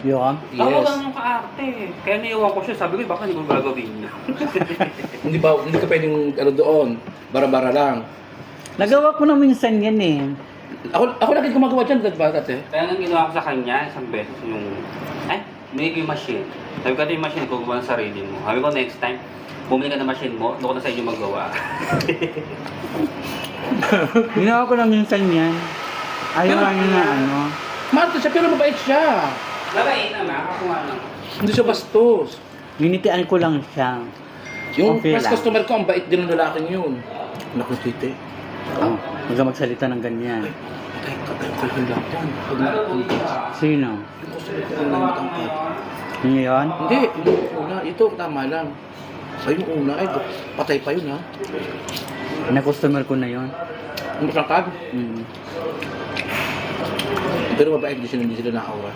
Yun? Ako Yes. lang yung kaarte. Kaya naiwan ko siya. Sabi ko, baka hindi ko gagawin niya. Hindi ka pwedeng ano doon. Bara-bara lang. Nagawa ko na minsan yan eh. Ako lagi gumagawa dyan, dati. Kaya nang ginawa ko sa kanya, isang beses yung, may yung machine. Sabi ko, ito yung machine ko, gumawa ng sarili mo. Sabi ko, next time, bumili ka ng machine mo, doon ko na sa inyo magawa. Ginawa ko na minsan yan. Ayaw niya na ano. Mahal siya, pero mabait siya. Labait naman, kakuha lang. Hindi siya bastos. Ninitian ko lang siya. Yung Okay first lang. customer ko, ang bait din ng lalaking yun. Naku, tite. Oh, huwag ka magsalita ng ganyan. Katay ko yung lang yan. Pag Ano po dito? Sino? yung customer ko, ang matangkad. Yun yun? Hindi, yung una. Ito, tama lang. Sa yung una, ay, patay pa yun ha. Na-customer ko na yun. Ang matangkad. Mm. Pero mabait, hindi sila na-aura.